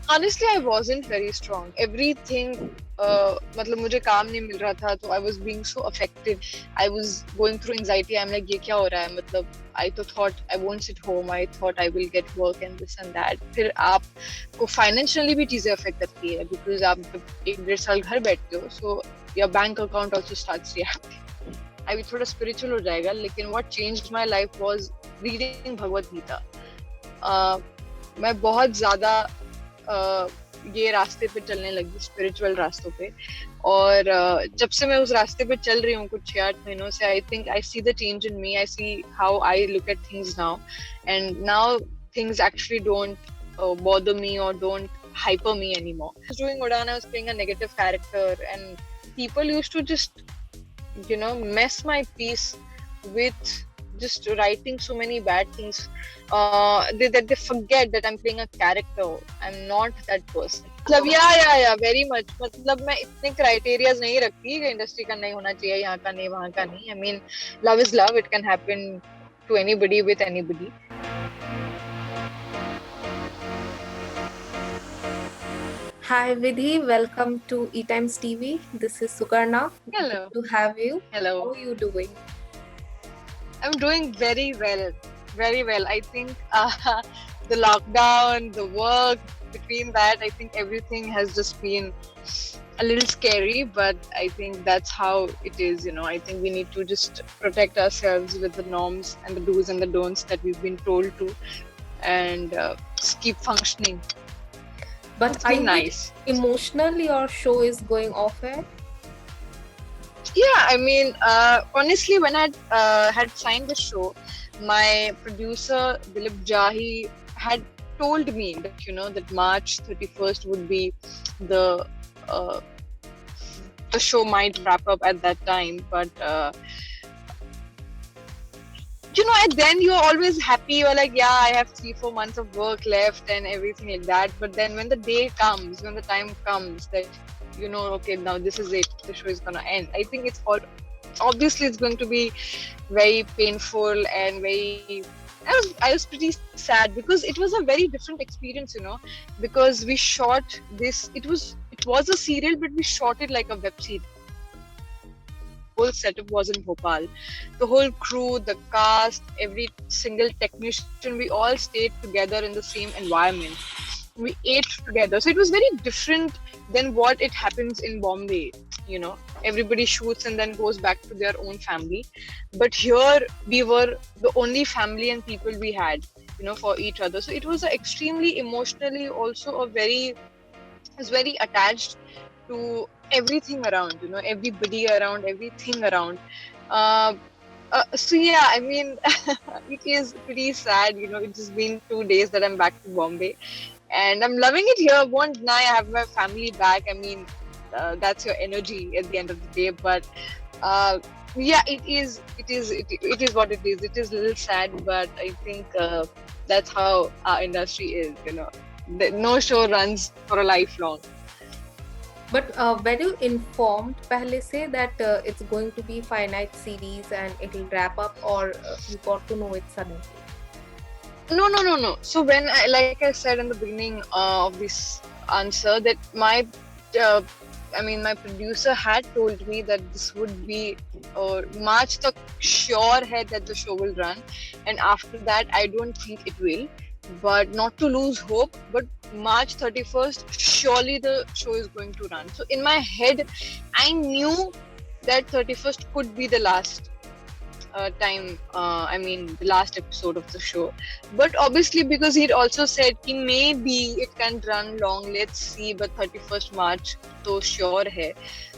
Honestly, I wasn't very strong. Everything, मतलब मुझे काम नहीं मिल रहा था, तो I was being so affected. I was going through anxiety. I'm like, ये क्या हो रहा है? मतलब I तो thought I won't sit home. I thought I will get work and this and that. फिर आपको financially भी चीजें affect करती है, because आप जब 1-1.5 साल घर बैठते हो, so your bank account also starts reacting. अभी थोड़ा spiritual हो जाएगा, लेकिन what changed my life was reading Bhagavad Gita. मैं बहुत ज्यादा ये रास्ते पे चलने लगी, स्पिरिचुअल रास्तों पे. और जब से मैं उस रास्ते पे चल रही हूँ कुछ 6-8 महीनों से, I think I see the change in me. I see how I look at things now, and now things actually don't bother me or don't hyper me anymore. I was doing Udan, I was playing a negative character, and people used to just, mess my peace with just writing so many bad things. They forget that I'm playing a character. I'm not that person. मतलब या very much. मतलब मैं इतने criterias नहीं रखती कि industry का नहीं होना चाहिए, यहाँ का नहीं, वहाँ का नहीं. I mean, love is love. It can happen to anybody with anybody. Hi Vidhi, welcome to eTimes TV. This is Sukarna. Hello. Good to have you. Hello. How are you doing? I'm doing very well. Very well. I think the lockdown, the work, between that, I think everything has just been a little scary, but I think that's how it is. I think we need to just protect ourselves with the norms and the do's and the don'ts that we've been told to, and just keep functioning. But It's are been you nice. Emotionally, your show is going off air? Yeah, I mean, honestly, when I had signed the show, my producer Dilip Jahi had told me that that March 31st would be the uh, the show might wrap up at that time, but and then you're always happy. You're like, yeah, I have 3-4 months of work left and everything like that. But then when the day comes, when the time comes that okay, now this is it, the show is gonna end, I think it's all obviously it's going to be very painful and very. I was pretty sad because it was a very different experience, because we shot this. It was a serial, but we shot it like a web series. Whole setup was in Bhopal. The whole crew, the cast, every single technician, we all stayed together in the same environment. We ate together. So it was very different than what it happens in Bombay. Everybody shoots and then goes back to their own family. But here we were the only family and people we had, for each other. So it was extremely emotionally also I was very attached to everything around, everybody around, everything around. So yeah, I mean, it is pretty sad, it's just been 2 days that I'm back to Bombay, and I'm loving it here. Won't deny, I have my family back. I mean, that's your energy at the end of the day. But yeah, it is what it is. It is a little sad, but I think that's how our industry is. No show runs for a lifelong. But were you informed pehle se that it's going to be finite series and it'll wrap up, or you got to know it suddenly? No. So when like I said in the beginning of this answer, that my producer had told me that this would be March tak sure hai that the show will run, and after that I don't think it will. But not to lose hope, but March 31st, surely the show is going to run. So in my head, I knew that 31st could be the last time, the last episode of the show. But obviously, because he'd also said कि maybe it can run long, let's see, but 31st March तो sure है.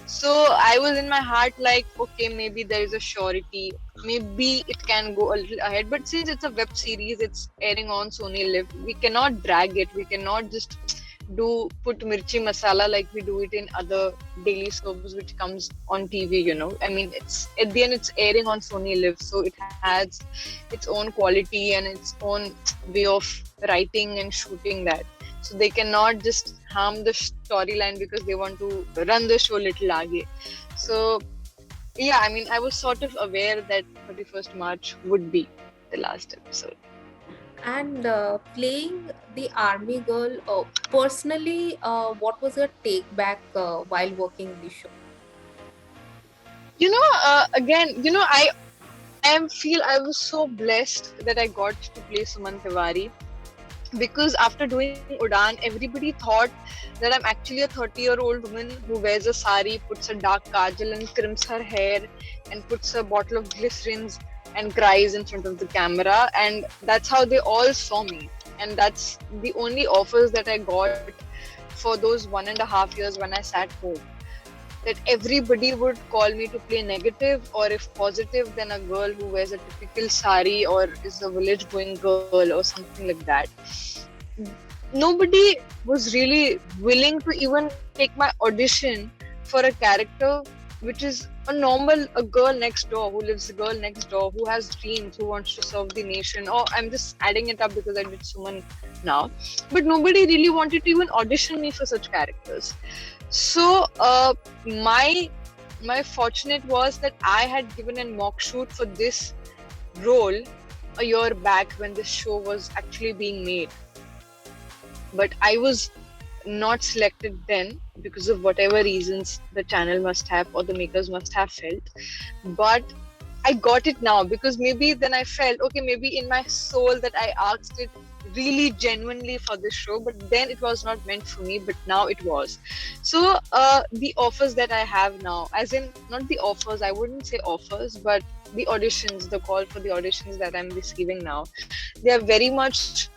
So I was in my heart like, okay, maybe there is a surety, maybe it can go a little ahead. But since it's a web series, it's airing on Sony Live, we cannot drag it, we cannot just put mirchi masala like we do it in other daily soaps which comes on TV, I mean, it's at the end it's airing on Sony Live, so it has its own quality and its own way of writing and shooting that. So they cannot just harm the storyline because they want to run the show little aage. So yeah, I was sort of aware that 31st March would be the last episode. And playing the army girl, personally, what was your take back while working the show? Again, I feel I was so blessed that I got to play Suman Tiwari, because after doing Udan, everybody thought that I'm actually a 30-year-old woman who wears a sari, puts a dark kajal and crimps her hair and puts a bottle of glycerins and cries in front of the camera. And that's how they all saw me. And that's the only offers that I got for those 1.5 years when I sat home. That everybody would call me to play negative, or if positive, then a girl who wears a typical sari or is a village going girl or something like that. Nobody was really willing to even take my audition for a character which is a girl next door who lives, a girl next door who has dreams, who wants to serve the nation. Or I'm just adding it up because I did Suman now. But nobody really wanted to even audition me for such characters. So my fortunate was that I had given a mock shoot for this role a year back when this show was actually being made. But I was not selected then because of whatever reasons the channel must have or the makers must have felt. But I got it now because maybe then I felt, okay, maybe in my soul that I asked it really genuinely for this show, but then it was not meant for me, but now it was. So the offers that I have now, as in not the offers, I wouldn't say offers, but the auditions, the call for the auditions that I'm receiving now, they are very much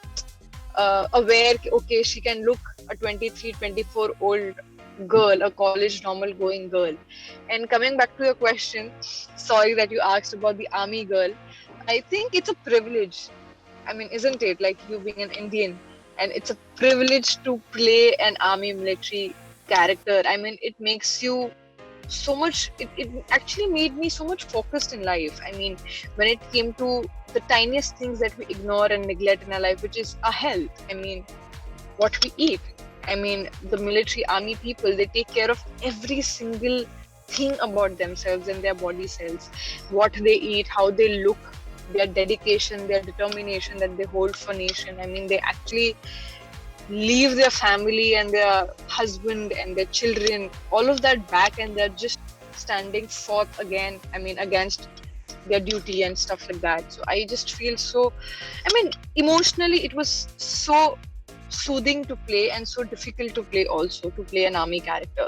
aware, okay, she can look a 23, 24 old girl, a college normal going girl. And coming back to your question, sorry that you asked about the army girl, I think it's a privilege. I mean, isn't it? Like you being an Indian, and it's a privilege to play an army military character. I mean, it makes you so much, it actually made me so much focused in life. I mean, when it came to the tiniest things that we ignore and neglect in our life, which is our health. I mean, what we eat. I mean, the military army people, they take care of every single thing about themselves and their body cells, what they eat, how they look, their dedication, their determination that they hold for nation. I mean, they actually leave their family and their husband and their children, all of that back, and they're just standing forth again, I mean, against their duty and stuff like that. So I just feel so, I mean, emotionally it was so soothing to play and so difficult to play also, to play an army character.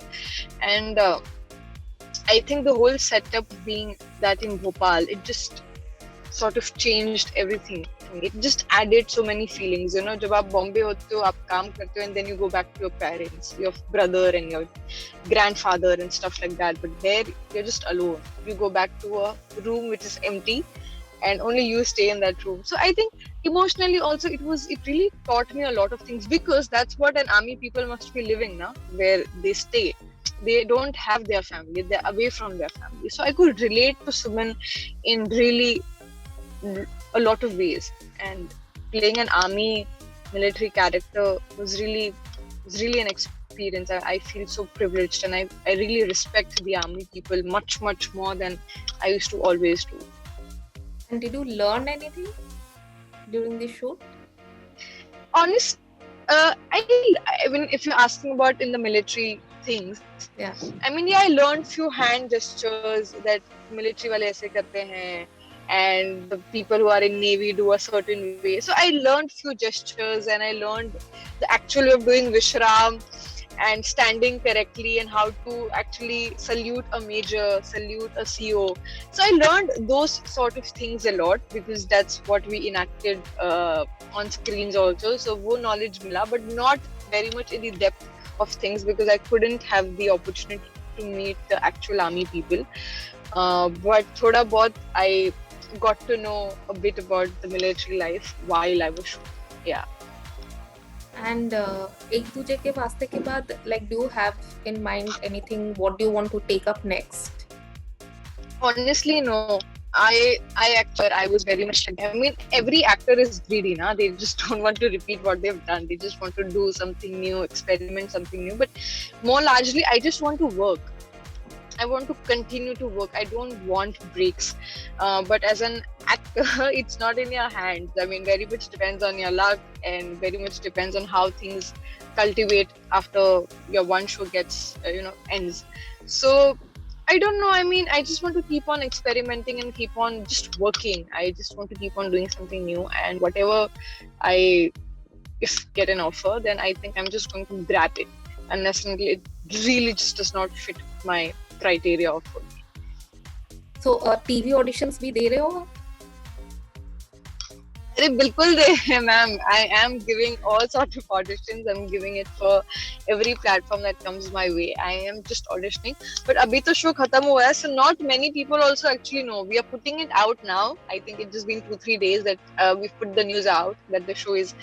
And I think the whole setup being that in Bhopal, it just sort of changed everything. It just added so many feelings. You know, जब आप बॉम्बे होते हो, आप काम करते हो, and then you go back to your parents, your brother and your grandfather and stuff like that. But there, you're just alone. You go back to a room which is empty, and only you stay in that room. So I think emotionally also it really taught me a lot of things, because that's what an army people must be living now, where they stay. They don't have their family, they're away from their family. So I could relate to Suman in really a lot of ways, and playing an army military character was really an experience. I feel so privileged, and I really respect the army people much more than I used to always do. And did you learn anything during the shoot? Honest, I mean, if you're asking about in the military things, Yeah. I mean, yeah, I learned few hand gestures that military wale aise karte hain, and the people who are in Navy do a certain way. So I learned few gestures, and I learned the actual way of doing Vishram and standing correctly, and how to actually salute a major, salute a CO. So I learned those sort of things a lot, because that's what we enacted on screens also. So wo knowledge mila, but not very much in the depth of things, because I couldn't have the opportunity to meet the actual army people. But thoda bahut I got to know a bit about the military life while I was shooting. Yeah. And एक दूजे के वास्ते के बाद, like, do you have in mind anything? What do you want to take up next? Honestly, no. I was very much like, I mean, every actor is greedy, na? They just don't want to repeat what they've done. They just want to do something new, experiment something new. But more largely, I just want to work. I want to continue to work. I don't want breaks. But as an actor, it's not in your hands. I mean, very much depends on your luck, and very much depends on how things cultivate after your one show gets, ends. So I don't know. I mean, I just want to keep on experimenting and keep on just working. I just want to keep on doing something new, and whatever I if get an offer, then I think I'm just going to grab it, unless until it really just does not fit my criteria of work. So TV auditions भी दे रहे हो? अरे बिल्कुल दे रहे हैं ma'am. I am giving all sorts of auditions. I'm giving it for every platform that comes my way. I am just auditioning. But अभी तो show खत्म हुआ है, so not many people also actually know. We are putting it out now. I think it's just been 2-3 days that we've put the news out that the show is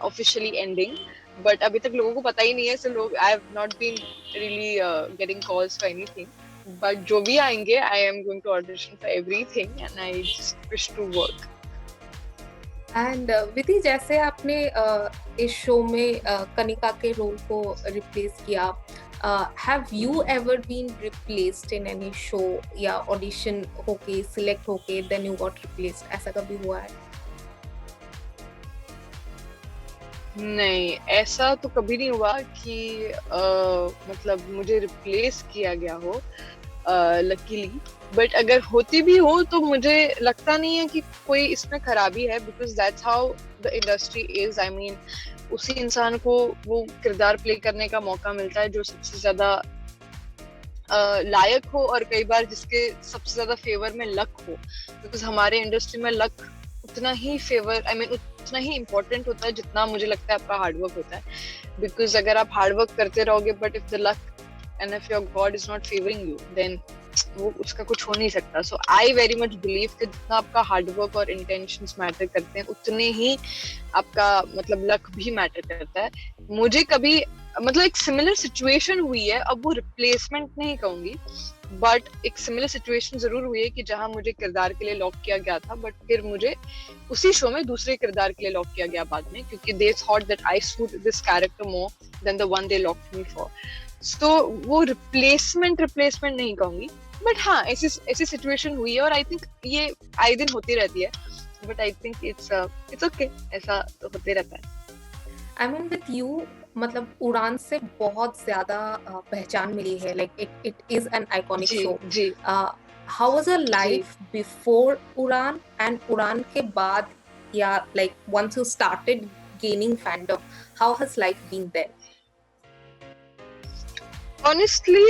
officially ending. But अभी तक लोगों को पता ही नहीं है, so I have not been really getting calls for anything. But जो भी आएंगे, I am going to audition for everything, and I just wish to work. And Vidhi, जैसे आपने इस शो में कनिका के रोल को रिप्लेस किया, have you ever been replaced in any show या ऑडिशन होके सिलेक्ट होके देन यू गॉट रिप्लेस्ड, ऐसा कभी हुआ है? नहीं, ऐसा तो कभी नहीं हुआ कि मतलब मुझे रिप्लेस किया गया हो लकीली. बट अगर होती भी हो तो मुझे लगता नहीं है कि कोई इसमें खराबी है, because that's how the industry is. I mean, उसी इंसान को वो किरदार प्ले करने का मौका मिलता है जो सबसे ज्यादा लायक हो, और कई बार जिसके सबसे ज्यादा फेवर में लक हो. बिकॉज हमारे इंडस्ट्री में लक उतना ही फेवर, आई मीन उतना ही इम्पोर्टेंट होता है जितना मुझे लगता है आपका हार्डवर्क होता है. बिकॉज अगर आप हार्डवर्क करते रहोगे, but if the luck and if your god is not favouring you, then वो उसका कुछ हो नहीं सकता. So I very much believe कि जितना आपका हार्डवर्क और इंटेंशंस मैटर करते हैं, उतने ही आपका मतलब लक भी मैटर करता है. मुझे कभी मतलब एक सिमिलर सिचुएशन हुई है, अब वो रिप्लेसमेंट नहीं कहूंगी, बट एक सिमिलर सिचुएशन जरूर हुई है कि जहां मुझे किरदार के लिए लॉक किया गया था, बट फिर मुझे उसी शो में दूसरे किरदार के लिए लॉक किया गया बाद में, क्योंकि they thought that I suit this character more than the one they locked me for. तो वो रिप्लेसमेंट नहीं कहूंगी, बट हाँ, ऐसी सिचुएशन हुई है, और आई थिंक ये आए दिन होती रहती है. But I think it's okay, ऐसा तो होते रहता है. आई मीन विथ यू, मतलब उड़ान से बहुत ज्यादा पहचान मिली है, like it is an iconic show. जी. How was your life before Udaan and Udaan के बाद, या like once you started gaining fandom, how has life been there? Honestly,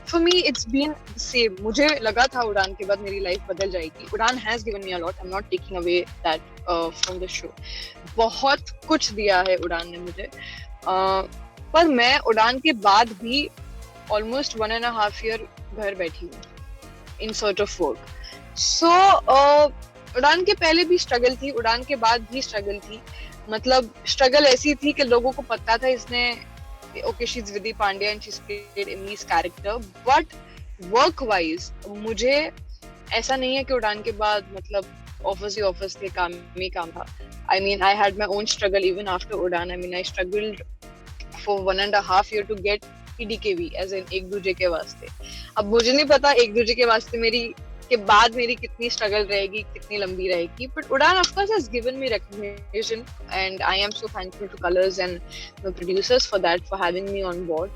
for me it's been the same. मुझे लगा था उड़ान के बाद मेरी लाइफ बदल जाएगी. उड़ान has given me a lot. I'm not taking away that from the show. बहुत कुछ दिया है उड़ान ने मुझे. पर मैं उड़ान के बाद भी almost 1.5 year घर बैठी हूँ in search of work. So उड़ान के पहले भी स्ट्रगल थी, उड़ान के बाद भी स्ट्रगल थी. मतलब स्ट्रगल ऐसी थी कि लोगों को पता था इसने okay, she's Vidhi Pandya and she's played in this character, but work wise मुझे ऐसा नहीं है कि उड़ान के बाद मतलब ऑफिस ही ऑफिस थे, काम ही काम था. I mean, I had my own struggle even after उड़ान. I mean, I struggled for 1.5 year to get EDKV as in एक दूजे के वास्ते. अब मुझे नहीं पता एक दूजे के वास्ते मेरी के बाद मेरी कितनी स्ट्रगल रहेगी, कितनी लंबी रहेगी. बट उड़ान of course has given me recognition, and I am so thankful to Colors and the producers for that, for having me on board.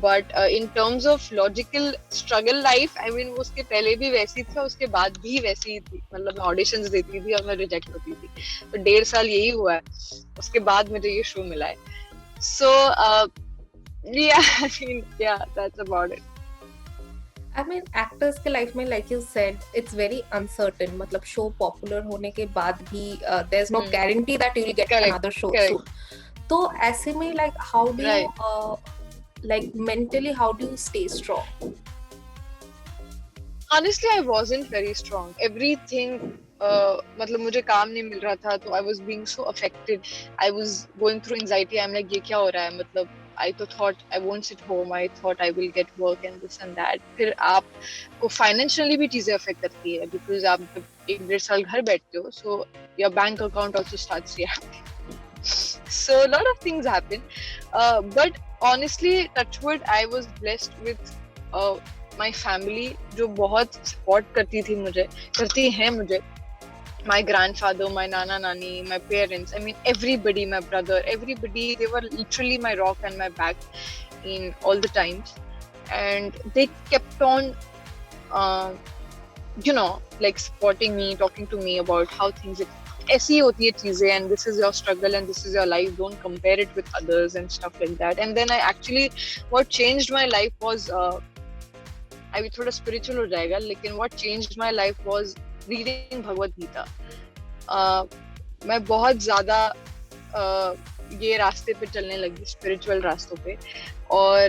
But in terms of logical struggle life, I mean, वो उसके पहले भी वैसी थी और उसके बाद भी वैसी ही थी. मतलब मैं ऑडिशंस देती थी और मैं रिजेक्ट होती थी. तो 1.5 साल यही हुआ है. उसके बाद मुझे ये शो मिला है. So yeah, I mean, yeah, that's about it. I mean, actors के लाइफ में, like you said, it's very uncertain. मतलब शो पॉपुलर होने के बाद भी there's no guarantee that you will get another show soon. तो ऐसे में like how do you like mentally how do you stay strong? Honestly, I wasn't very strong. Everything मतलब मुझे काम नहीं मिल रहा था, तो I was being so affected. I was going through anxiety. I'm like, ये क्या हो रहा है? मतलब I thought I won't sit home. I thought I will get work and this and that. फिर आपको financially भी चीजें affect करती है, because आप जब 1-1.5 साल घर बैठते हो, so your bank account also starts reacting. So a lot of things happen. But honestly, touch wood, I was blessed with my family जो बहुत support करती हैं मुझे, my grandfather, my nana nani, my parents, I mean everybody, my brother, everybody, they were literally my rock and my back in all the times, and they kept on uh, like supporting me, talking to me about how things ऐसी होती है चीजें, and this is your struggle and this is your life, don't compare it with others and stuff like that. And then I actually, what changed my life was अभी थोड़ा spiritual हो जाएगा, लेकिन what changed my life was reading Bhagavad Gita. मैं बहुत ज्यादा ये रास्ते पे चलने लगी, स्पिरिचुअल रास्तों पे, और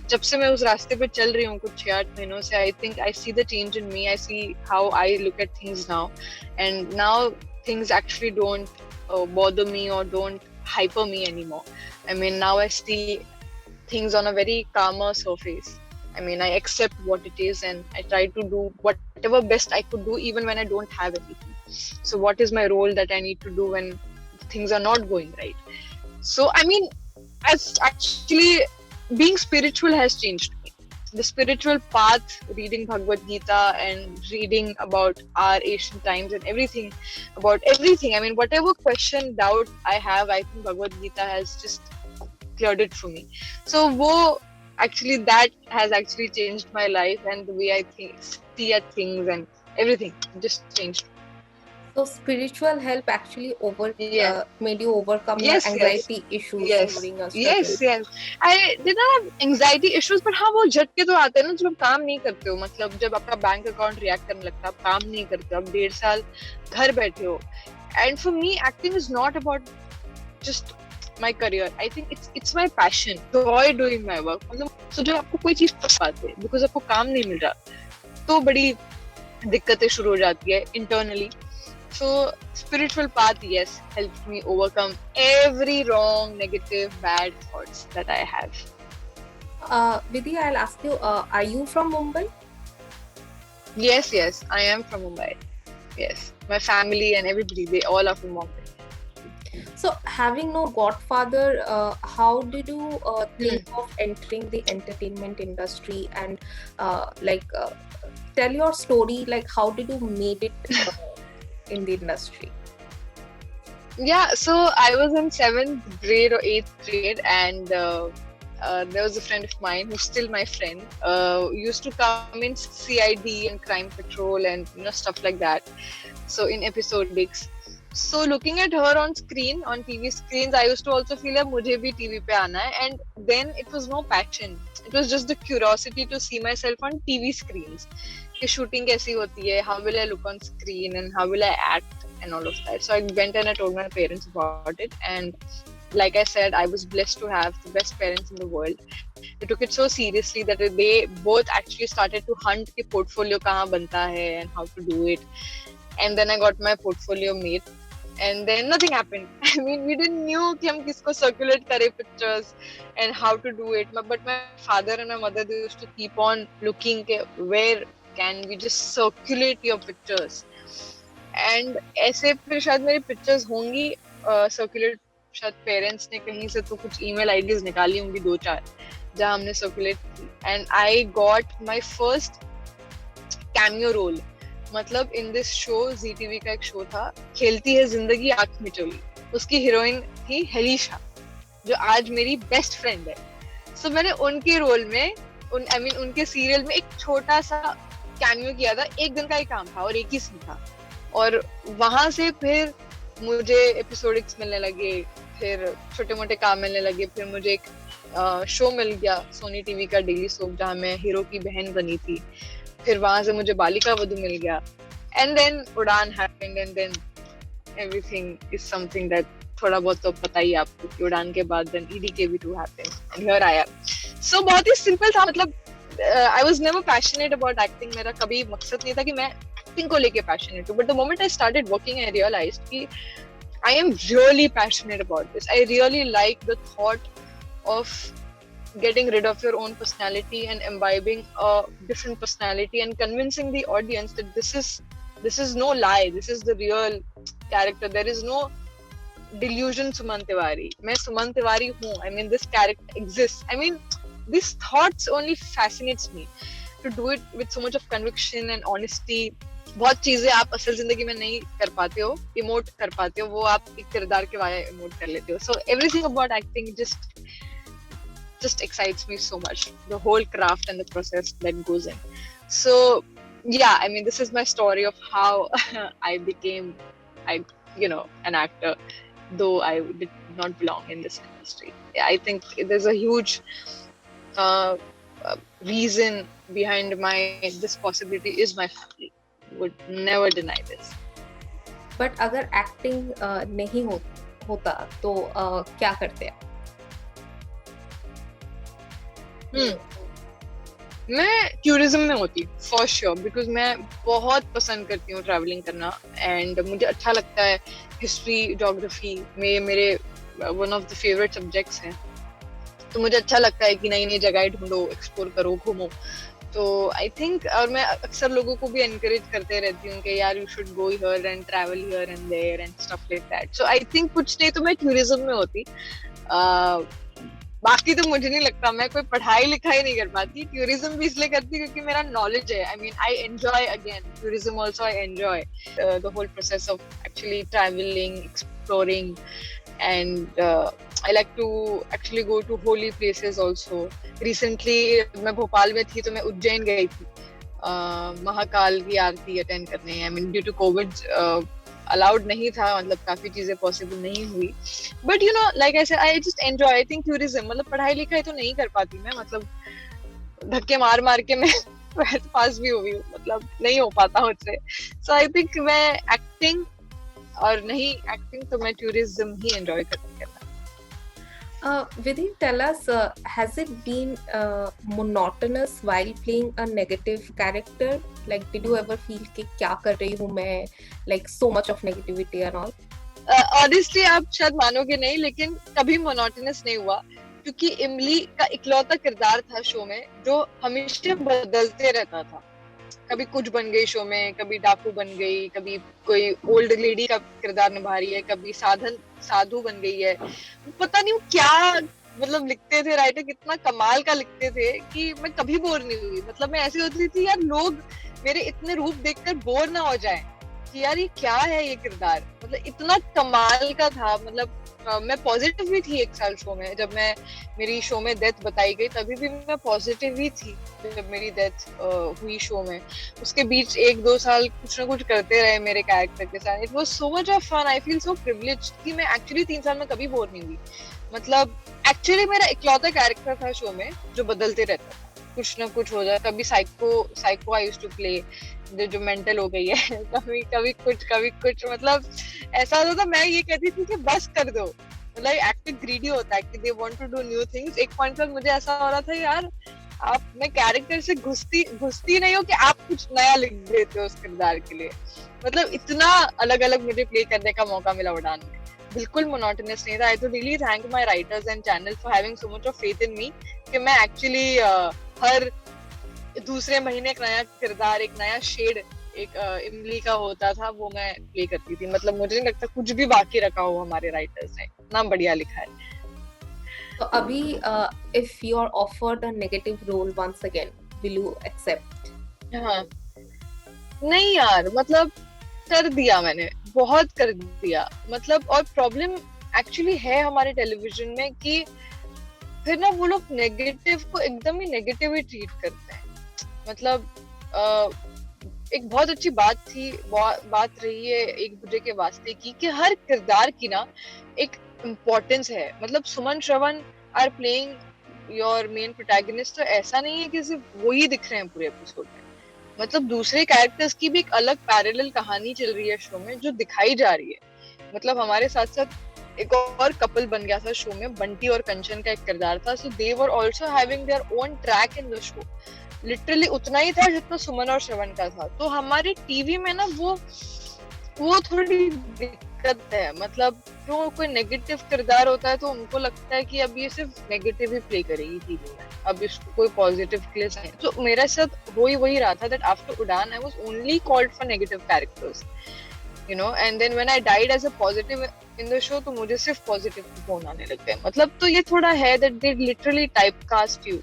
जब से मैं उस रास्ते पे चल रही हूँ कुछ 6-8 महीनों से, I think I see the change in me, I see how I look at things now, and now things actually don't bother me or don't hyper me anymore. I mean, now I see things on a very calmer surface. I mean, I accept what it is and I try to do whatever best I could do even when I don't have anything. So what is my role that I need to do when things are not going right? So I mean, as actually being spiritual has changed me. The spiritual path, reading Bhagavad Gita and reading about our ancient times and everything, about everything. I mean, whatever question, doubt I have, I think Bhagavad Gita has just cleared it for me. So that has actually changed my life, and the way I see at things and everything just changed. So spiritual help actually made you overcome your Yes, anxiety issues during your struggle. Yes. I did not have anxiety issues, but हाँ वो झटके तो आते हैं ना जब आप काम नहीं करते हो, मतलब जब आपका बैंक अकाउंट रिएक्ट करने लगता है, आप काम नहीं करते हो, आप 1.5 साल घर बैठे हो. And for me, acting is not about just my career. I think it's my passion, joy doing my work. मतलब so जब आपको कोई चीज पसंद आती है, because आपको काम नहीं मिल रहा, तो बड़ी दिक्कतें शुरू हो जाती है internally. So spiritual path, yes, helped me overcome every wrong, negative, bad thoughts that I have. Vidhi, I'll ask you, are you from Mumbai? Yes, I am from Mumbai. Yes, my family and everybody, they all are from Mumbai. So having no godfather, how did you think of entering the entertainment industry, and tell your story, like how did you made it in the industry? Yeah, so I was in 7th grade or 8th grade, and there was a friend of mine who's still my friend, used to come in CID and Crime Patrol and stuff like that, so in episodics. So looking at her on screen, on TV screens, I used to also feel like mujhe bhi TV pe aana hai, and then it was no passion, it was just the curiosity to see myself on TV screens, कि shooting कैसी होती है, how will I look on screen and how will I act and all of that. So I went and I told my parents about it, and like I said, I was blessed to have the best parents in the world. They took it so seriously that they both actually started to hunt कि portfolio कहाँ बनता है and how to do it. And then I got my portfolio made, and then nothing happened. I mean, we didn't knew कि हम किसको circulate करे pictures and how to do it. But my father and my mother, they used to keep on looking where can we just circulate your pictures. And ऐसे फिर शायद मेरी pictures होंगी circulate, शायद parents ने कहीं से तो कुछ email IDs निकाली होंगी 2-4 जहाँ हमने circulate की. And I got my first cameo role. मतलब इन दिस शो, ZTV का एक शो था, खेलती है जिंदगी आंख मिचोली, उसकी हीरोइन थी हेलिशा, जो आज मेरी बेस्ट फ्रेंड है. सो मैंने उनके रोल में उनके सीरियल में एक छोटा सा कैमियो किया था, 1 दिन का ही काम था और 1 ही सीन था. और वहां से फिर मुझे एपिसोडिक्स मिलने लगे, फिर छोटे मोटे काम मिलने लगे, फिर मुझे एक शो मिल गया सोनी टीवी का डेली सोप, जहाँ मैं हीरो की बहन बनी थी. फिर वहां से मुझे बालिका वधू मिल गया, and then Udaan happened, and then everything is something that थोड़ा बहुत तो पता ही आपको कि उड़ान के बाद then EDKB2 happened and here I am. So बहुत ही सिंपल था, मतलब I was never passionate about acting. मेरा कभी मकसद नहीं था कि मैं एक्टिंग को लेके पैशनेट हूँ, but the moment I started working I realised कि I am really passionate about this. I really like the thought of getting rid of your own personality and imbibing a different personality and convincing the audience that this is no lie, this is the real character, there is no delusion. Suman Tiwari, main Suman Tiwari hu, I mean this character exists. I mean these thoughts only fascinates me. to do it with so much of conviction and honesty. बहुत चीजें आप असल जिंदगी में नहीं कर पाते हो, इमोट कर पाते हो, वो आप एक किरदार के वाया इमोट कर लेते हो. So everything about acting just excites me so much, the whole craft and the process that goes in. So yeah, I mean, this is my story of how I became, an actor, though I did not belong in this industry. Yeah, I think there's a huge reason behind this possibility is my family. Would never deny this. But अगर acting नहीं होता तो क्या करते हैं? मैं tourism में होती फॉर श्योर, बिकॉज मैं बहुत पसंद करती हूँ ट्रैवलिंग करना, एंड मुझे अच्छा लगता है. हिस्ट्री, ज्योग्राफी में मेरे one of the favourite subjects हैं, तो मुझे अच्छा लगता है कि नई नई जगह ढूंढो, एक्सप्लोर करो, घूमो. तो आई थिंक, और मैं अक्सर लोगों को भी एनकरेज करते रहती हूँ कि यार you should go here and travel here and there and stuff like that. So I think कुछ नहीं तो मैं टूरिज्म में होती. बाकी तो मुझे नहीं लगता, मैं कोई पढ़ाई लिखाई नहीं कर पाती. टूरिज्म भी इसलिए करती क्योंकि मेरा नॉलेज है. I mean, I enjoy again tourism also. I enjoy the whole process of actually travelling, exploring, and I like to actually go to holy places also. Recently मैं भोपाल में थी तो मैं उज्जैन गई थी महाकाल की आरती अटेंड करने. I mean, due to COVID allowed नहीं था, मतलब काफी चीजें पॉसिबल नहीं हुई. But like I said, I just enjoy. I think tourism, मतलब पढ़ाई लिखाई तो नहीं कर पाती मैं, मतलब धक्के मार मार के मैं पास भी हुई हूँ, मतलब नहीं हो पाता मुझसे. सो आई थिंक मैं एक्टिंग, और नहीं एक्टिंग तो मैं टूरिज्म ही एंजॉय करती हूँ. Vidhi, tell us, has it been monotonous while playing a negative character? Like, did you ever feel कि क्या कर रही हूँ मैं, like so much of negativity and all? Honestly, आप शायद मानोगे नहीं, लेकिन कभी monotonous नहीं हुआ, क्योंकि इमली का इकलौता किरदार था शो में जो हमेशा बदलते रहता था. कभी कुछ बन गई शो में, कभी डाकू बन गई, कभी कोई ओल्ड लेडी का किरदार निभा रही है, कभी साधु बन गई है. पता नहीं क्या मतलब लिखते थे राइटर, कितना कमाल का लिखते थे कि मैं कभी बोर नहीं हुई. मतलब मैं ऐसी होती थी यार, लोग मेरे इतने रूप देखकर बोर ना हो जाए कि यार ये क्या है ये किरदार. मतलब इतना कमाल का था. मतलब मैं पॉजिटिव भी थी एक साल शो में. जब मेरी शो में डेथ बताई गई तभी भी मैं पॉजिटिव ही थी. जब मेरी डेथ हुई शो में, उसके बीच 1-2 साल कुछ ना कुछ करते रहे मेरे कैरेक्टर के साथ. It was so much of fun. I feel so privileged कि मैं एक्चुअली 3 साल में कभी बोर नहीं हुई. मतलब एक्चुअली मेरा इकलौता कैरेक्टर था शो में जो बदलते रहता था, कुछ ना कुछ हो जाए. कभी psycho I used to play, जो मेंटल हो गई है. कभी कुछ मतलब ऐसा होता था. मैं ये कहती थी कि बस कर दो. मतलब एक्टर ग्रीडी होता है कि they want to do new things. एक पॉइंट पर मुझे ऐसा हो रहा था यार, आप मैं कैरेक्टर से घुसती नहीं हो कि आप कुछ नया लिख देते हो उस किरदार के लिए. मतलब इतना अलग अलग मुझे प्ले करने का मौका मिला उड़ान में. बिल्कुल मोनोटोनस नहीं था. आई तो really thank my writers and channel for having so much of faith in me कि मैं एक्चुअली हर दूसरे महीने एक नया किरदार, एक नया शेड, एक इमली का होता था, वो मैं प्ले करती थी. मतलब मुझे नहीं लगता कुछ भी बाकी रखा हो हमारे राइटर्स ने. इतना बढ़िया लिखा है. तो अभी if you are offered a negative role once again, will you accept? हाँ, नहीं यार, मतलब कर दिया मैंने, बहुत कर दिया. मतलब और प्रॉब्लम एक्चुअली है हमारे टेलीविजन में कि फिर ना वो लोग नेगेटिव को एकदम ही नेगेटिव ही ट्रीट करते हैं. मतलब एक बहुत अच्छी बात रही है एक दूसरे के वास्ते की कि हर किरदार की ना एक इम्पोर्टेंस है. मतलब Suman Shravan are playing your main protagonist, तो ऐसा नहीं है कि सिर्फ वो ही दिख रहे हैं पूरे एपिसोड में. मतलब दूसरे कैरेक्टर्स की भी एक अलग पैरेलल कहानी चल रही है शो में जो दिखाई जा रही है. मतलब हमारे साथ साथ एक और कपल बन गया था शो में, बंटी और कंचन का एक किरदार था. So they were also having their own track in the show. Literally उतना ही था जितना सुमन और श्रवण का था. तो हमारी टीवी में ना वो थोड़ी दिक्कत है. मतलब जो कोई नेगेटिव किरदार होता है तो उनको लगता है कि अब ये सिर्फ नेगेटिव ही प्ले करेगी टीवी में, अब इसको कोई पॉजिटिव के लिए चाहिए. तो मेरे साथ वही रहा था दैट आफ्टर उड़ान I was only called for negative characters. you know, and then when I died as a positive in the show, तो मुझे सिर्फ positive phone आने लग गए. मतलब तो ये थोड़ा है that they literally typecast you.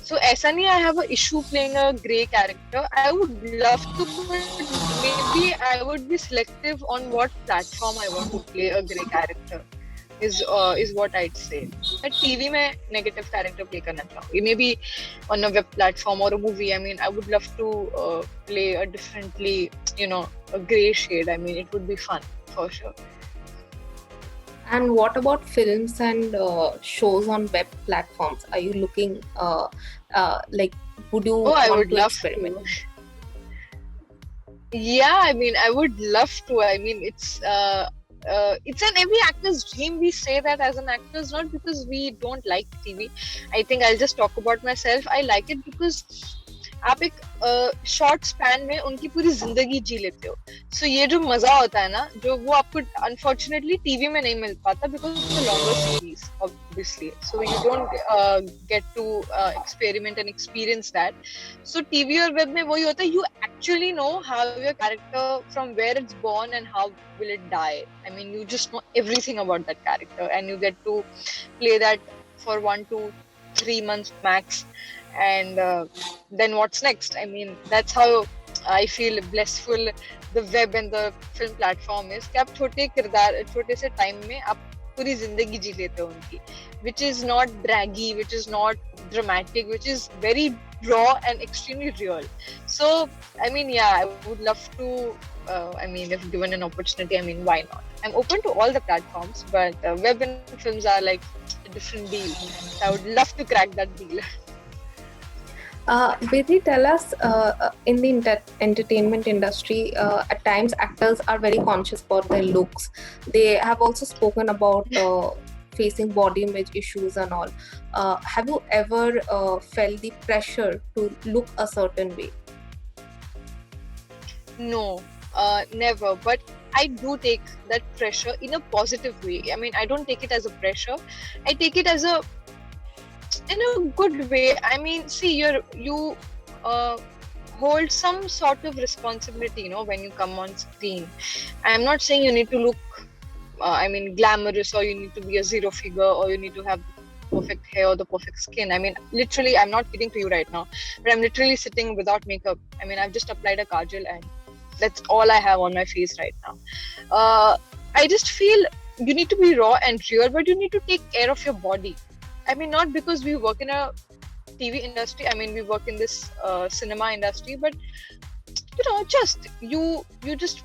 So ऐसा नहीं I have a issue playing a grey character. I would love to, but maybe I would be selective on what platform I want to play a grey character. Is what I'd say. But TV में negative character play करना चाहूँगी. Maybe on a web platform or a movie. I mean, I would love to play a differently, you know, a grey shade. I mean, it would be fun for sure. And what about films and shows on web platforms? Are you looking like, would you I want would to love experiment? Yeah, I mean, I would love to. I mean, it's an every actor's dream. We say that as an actors, not because we don't like TV. I think I'll just talk about myself. I like it because आप एक short span में उनकी पूरी जिंदगी जी लेते हो. सो ये जो मजा होता है ना, जो वो आपको अनफॉर्चुनेटली टीवी में नहीं मिल पाता because of the longer series obviously. So you don't get to experiment and experience that. So TV और वेब में वही होता है, you actually know how your character from where it's born and how will it die. I mean, you just know everything about that character and you get to play that for 1 to 3 months max. And then what's next? I mean, that's how I feel blissful the web and the film platform is. कि आप छोटे किरदार, छोटे से time में आप पूरी जिंदगी जी लेते हो उनकी, which is not draggy, which is not dramatic, which is very raw and extremely real. So I mean, yeah, I would love to. I mean, if given an opportunity, I mean, why not? I'm open to all the platforms, but web and films are like a different deal. So I would love to crack that deal. Vidhi, tell us, in the entertainment industry, at times actors are very conscious about their looks. They have also spoken about facing body image issues and all. Have you ever felt the pressure to look a certain way? No, never. But I do take that pressure in a positive way. I mean, I don't take it as a pressure. I take it as in a good way. I mean, see, you hold some sort of responsibility, you know, when you come on screen. I'm not saying you need to look, I mean, glamorous, or you need to be a zero figure, or you need to have the perfect hair or the perfect skin. I mean, literally, I'm not kidding to you right now, but I'm literally sitting without makeup. I mean, I've just applied a kajal and that's all I have on my face right now. I just feel you need to be raw and real, but you need to take care of your body. I mean, not because we work in a TV industry. I mean, we work in this cinema industry, but you know, just you just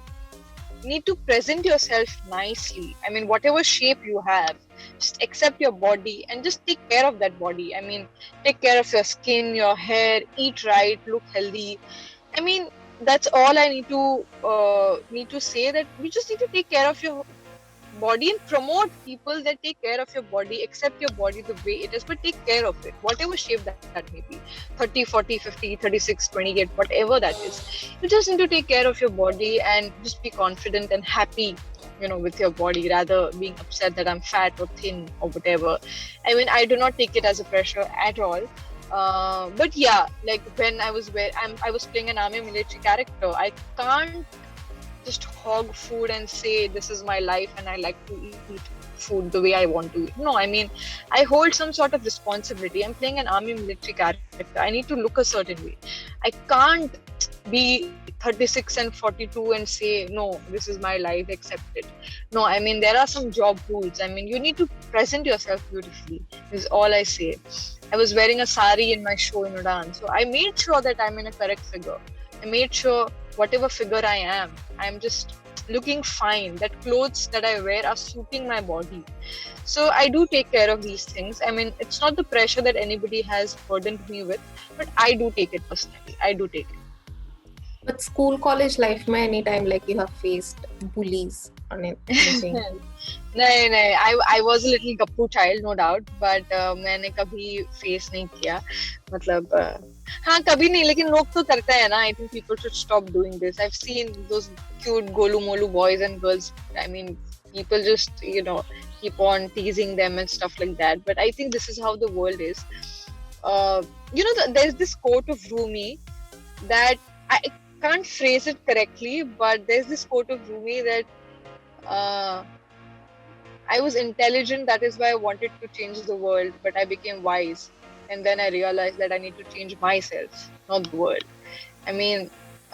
need to present yourself nicely. I mean, whatever shape you have, just accept your body and just take care of that body. I mean, take care of your skin, your hair, eat right, look healthy. I mean, that's all I need to say, that we just need to take care of your body and promote people that take care of your body, accept your body the way it is, but take care of it, whatever shape that may be, 30, 40, 50, 36, 28, whatever that is. You just need to take care of your body and just be confident and happy, you know, with your body, rather being upset that I'm fat or thin or whatever. I mean, I do not take it as a pressure at all. But yeah, like when I was playing an army military character, I can't just hog food and say this is my life and I like to eat food the way I want to eat. No, I mean, I hold some sort of responsibility. I'm playing an army military character. I need to look a certain way. I can't be 36 and 42 and say, no, this is my life, accept it. No, I mean, there are some job rules. I mean, you need to present yourself beautifully, is all I say. I was wearing a sari in my show in Udaan, so I made sure that I'm in a correct figure. I made sure whatever figure I am, I'm just looking fine, that clothes that I wear are suiting my body. So I do take care of these things. I mean, it's not the pressure that anybody has burdened me with, but I do take it personally. I do take it. But school, college life, mein anytime like you have faced bullies or anything? नहीं, I was a little Gappu child, no doubt, but मैंने कभी face नहीं किया. मतलब हाँ कभी नहीं, लेकिन लोग तो करते हैं ना. I think people should stop doing this. I've seen those cute golu molu boys and girls. I mean, people just, you know, keep on teasing them and stuff like that. But I think this is how the world is. You know, there's this quote of Rumi that I can't phrase it correctly, but there's this quote of Rumi that I was intelligent, that is why I wanted to change the world, but I became wise. And then I realized that I need to change myself, not the world. I mean,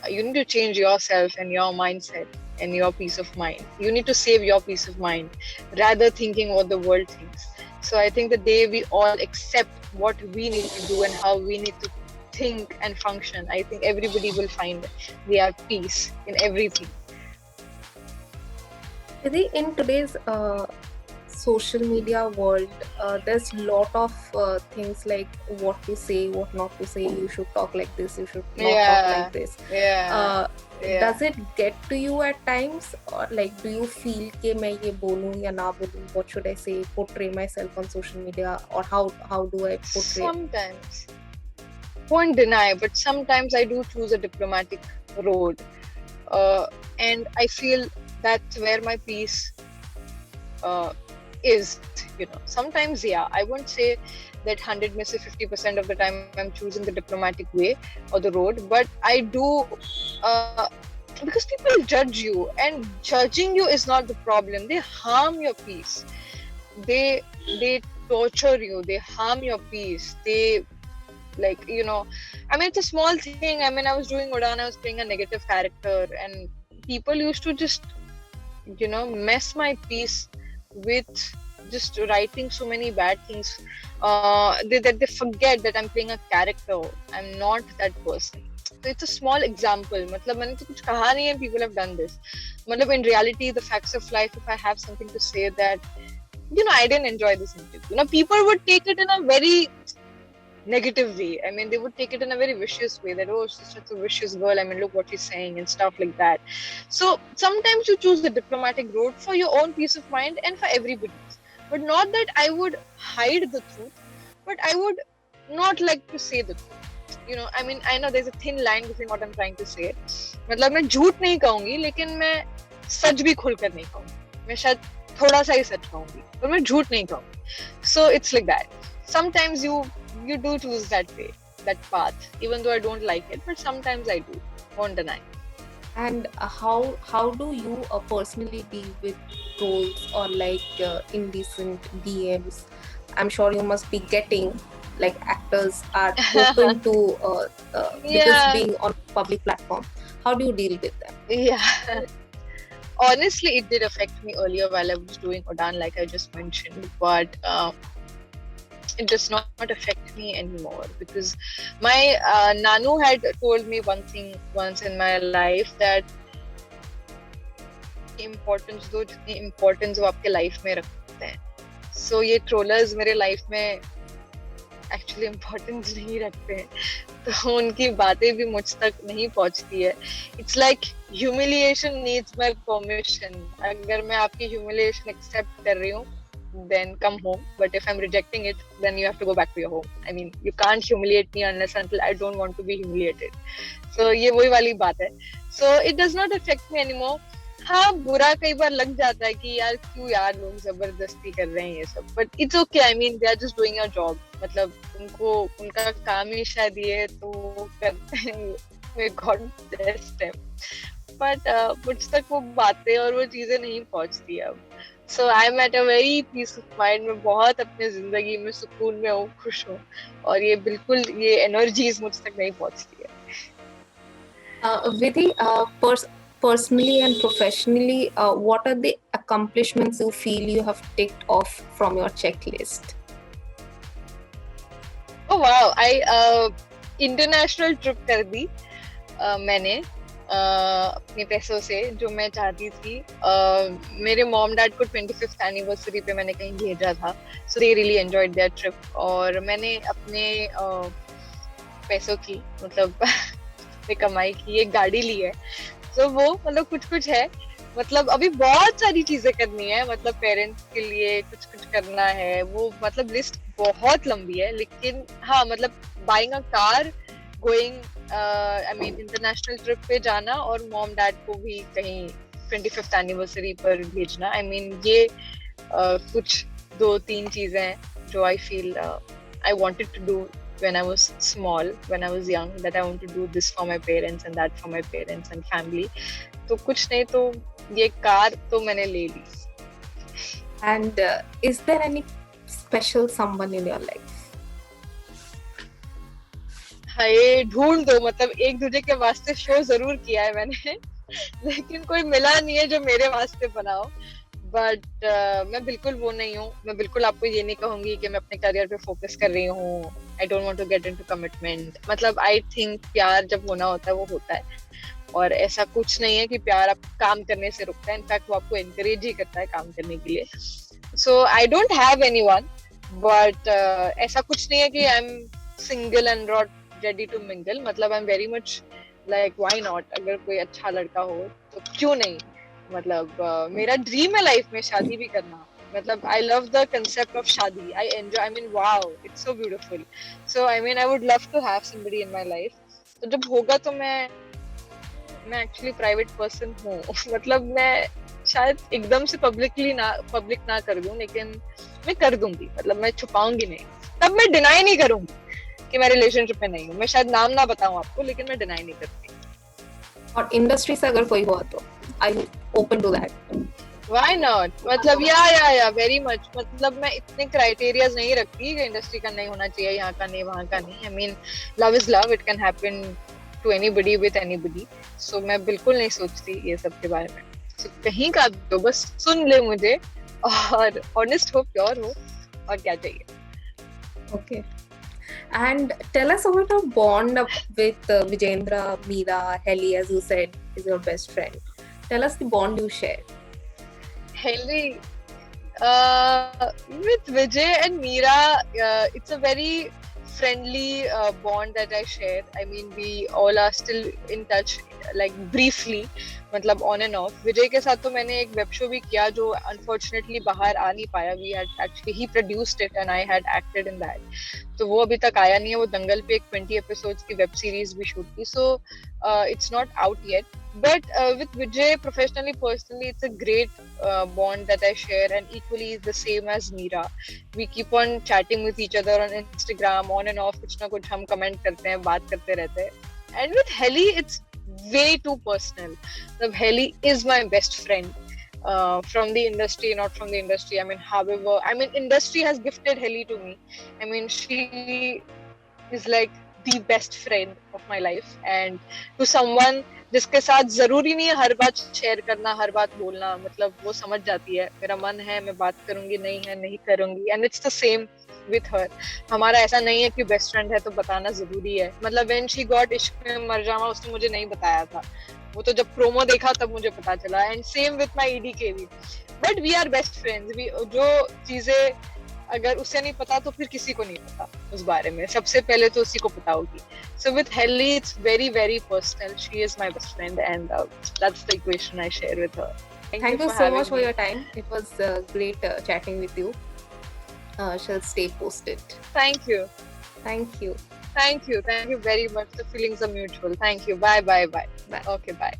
you need to change yourself and your mindset and your peace of mind. You need to save your peace of mind rather thinking what the world thinks. So I think the day we all accept what we need to do and how we need to think and function, I think everybody will find they have peace in everything. Vidhi, in today's social media world, there's lot of things like what to say, what not to say. You should talk like this. You should not talk like this. Does it get to you at times, or like do you feel कि मैं ये बोलूं या ना बोलूं? What should I say? Portray myself on social media, or how do I portray? Sometimes, won't deny, but sometimes I do choose a diplomatic road, and I feel that's where my peace is. Sometimes, yeah, I won't say that 100 में से 50% of the time I'm choosing the diplomatic way or the road, but I do because people judge you, and judging you is not the problem. They harm your peace. They torture you. They harm your peace. They it's a small thing. I was doing Udaan, I was playing a negative character, and people used to just mess my peace with just writing so many bad things. They forget that I'm playing a character. I'm not that person. So it's a small example. मैंने तो कुछ कहा नहीं है, people have done this. In reality, the facts of life, if I have something to say that, I didn't enjoy this interview. People would take it in a very negative way. They would take it in a very vicious way, that, oh, she's such a vicious girl. Look what she's saying and stuff like that. So sometimes you choose the diplomatic road for your own peace of mind and for everybody's. But not that I would hide the truth, but I would not like to say the truth. I know there's a thin line between what I'm trying to say. मैं झूठ नहीं कहूंगी, लेकिन मैं सच भी खुलकर नहीं कहूंगी. मैं शायद थोड़ा सा ही सच कहूंगी, पर मैं झूठ नहीं कहूंगी. So it's like that. Sometimes you do choose that way, that path, even though I don't like it, but sometimes I do. Won't deny. And how do you personally deal with trolls or indecent DMs? I'm sure you must be getting, like, actors are open to because being on public platform. How do you deal with them? Yeah. Honestly, it did affect me earlier while I was doing Udaan, like I just mentioned, but it does not affect me anymore, because my Nanu had told me one thing once in my life, that importance दो जितनी importance वो आपके life में रखते हैं. So ये trollers मेरे life में actually importance नहीं रखते हैं, तो उनकी बातें भी मुझ तक नहीं पहुंचती है. It's like humiliation needs my permission. अगर मैं आपकी humiliation accept कर रही हूँ, then come home. But if I'm rejecting it, then you have to go back to your home. You can't humiliate me unless until I don't want to be humiliated. So ये वही वाली बात है. So it does not affect me anymore. हाँ, बुरा कई बार लग जाता है कि यार क्यों यार लोग जबरदस्ती कर रहे हैं ये सब. But it's okay. They are just doing a job. उनको उनका काम ही शायद ये है, तो वो करते हैं. May God bless them. But मुझ तक वो बातें और वो चीजें नहीं पहुंचती अब. So I'm at a very peace of mind. मैं बहुत अपने जिंदगी में सुकून में हूँ, खुश हूँ, और ये बिल्कुल ये energies मुझ तक नहीं पहुंचती है. Vidhi, personally and professionally, what are the accomplishments you feel you have ticked off from your checklist? Oh wow, I international trip कर दी मैंने अपने पैसों से, जो मैं चाहती थी. मेरे मॉम डैड को 25th एनिवर्सरी पे मैंने कहीं भेजा था, so they really enjoyed their trip. और मैंने अपने पैसों की कमाई की एक गाड़ी ली है. तो वो कुछ है, अभी बहुत सारी चीजें करनी है. पेरेंट्स के लिए कुछ करना है. वो लिस्ट बहुत लंबी है, लेकिन हाँ, buying a car, going international trip पे जाना, और मॉम डैड को भी कहीं 25th एनिवर्सरी पर भेजना. ये कुछ 2-3 चीजें हैं जो I feel I wanted to do when I was small, when I was young, that I want to do this for my parents and that for my parents and family. तो कुछ नहीं तो ये कार तो मैंने ले ली. And is there any special someone in your life? हाय ढूंढ दो, मतलब एक दूसरे के वास्ते शो जरूर किया है मैंने लेकिन कोई मिला नहीं है जो मेरे वास्ते बनाओ. बट मैं बिल्कुल वो नहीं हूँ. मैं बिल्कुल आपको ये नहीं कहूंगी कि मैं अपने करियर पे फोकस कर रही हूँ. I don't want to get into commitment. मतलब आई थिंक प्यार जब होना होता है वो होता है, और ऐसा कुछ नहीं है कि प्यार आप काम करने से रुकता है. इनफैक्ट वो आपको एनकरेज ही करता है काम करने के लिए. So I don't have anyone, but ऐसा कुछ नहीं है कि I am single and not ready to mingle. मतलब I am very much like why not. अगर कोई अच्छा लड़का हो तो क्यों नहीं. मतलब मेरा ड्रीम है लाइफ में शादी भी करना. मतलब I love the concept of शादी. I enjoy, I mean wow, it's so beautiful. So I mean I would love to have somebody in my life. तो जब होगा तो मैं एक्चुअली प्राइवेट पर्सन हूँ. मतलब मैं शायद एकदम से पब्लिक ना कर दूं, लेकिन मैं कर दूंगी. मतलब मैं छुपाऊंगी नहीं. तब मैं डिनाई नहीं करूंगी कि मैं रिलेशनशिप में नहीं हूँ. मैं शायद नाम ना बताऊं आपको, लेकिन मैं डिनाई नहीं करती. और इंडस्ट्री से अगर कोई हुआ तो I open to that. Why not? मतलब या वेरी मच. मतलब मैं इतने क्राइटेरियाज नहीं रखती कि इंडस्ट्री का नहीं होना चाहिए, यहाँ का नहीं, वहाँ का नहीं. I mean love is love. It can happen to anybody with anybody. So मैं बिल्कुल नहीं सोचती ये सब के बारे में. so, कहीं का तो बस सुन ले मुझे और ऑनेस्ट हो, प्योर हो, और क्या चाहिए. Okay. And tell us about your bond with Vijendra, Meera, Helly, as you said, is your best friend. Tell us the bond you share. Helly, with Vijay and Meera, it's a very friendly bond that I share. I mean, we all are still in touch, like briefly, मतलब on and off. विजय के साथ तो मैंने एक web show भी किया जो unfortunately बाहर आ नहीं पाया. We had actually, he produced it and I had acted in that. तो वो अभी तक आया नहीं है. वो दंगल पे एक 20 एपिसोड्स की वेब सीरीज भी शूट की. So it's not out yet. But with Vijay, professionally, personally, it's a great bond that I share, and equally is the same as Meera. We keep on chatting with each other on Instagram, on and off. कुछ ना कुछ हम comment करते हैं, बात करते रहते हैं. And with Helly, it's way too personal. Helly is my best friend from the industry, not from the industry. I mean, however, industry has gifted Helly to me. I mean, she is like the best friend of my life, and to someone जिसके साथ जरूरी नहीं है हर बात share करना, हर बात बोलना. मतलब वो समझ जाती है मेरा मन है, मैं बात करूंगी, नहीं है नहीं करूंगी. And it's the same with her. हमारा ऐसा नहीं है कि बेस्ट फ्रेंड है तो बताना जरूरी है. मतलब व्हेन शी गॉट इश्क में मर जावा, उसने मुझे नहीं बताया था. वो तो जब प्रोमो देखा तब मुझे पता चला. And same with my EDK भी. But we are best friends. जो चीजें अगर उसे नहीं पता तो फिर किसी को नहीं पता उस बारे में. सबसे पहले तो उसी को पता होगी. So with Helly, it's very, very personal. She is my best friend, and that's the equation I share with her. Thank you so much for your time. It was great chatting with you. Shall stay posted. Thank you. Thank you. Thank you. Thank you very much. The feelings are mutual. Thank you. Bye. Bye. Okay, bye.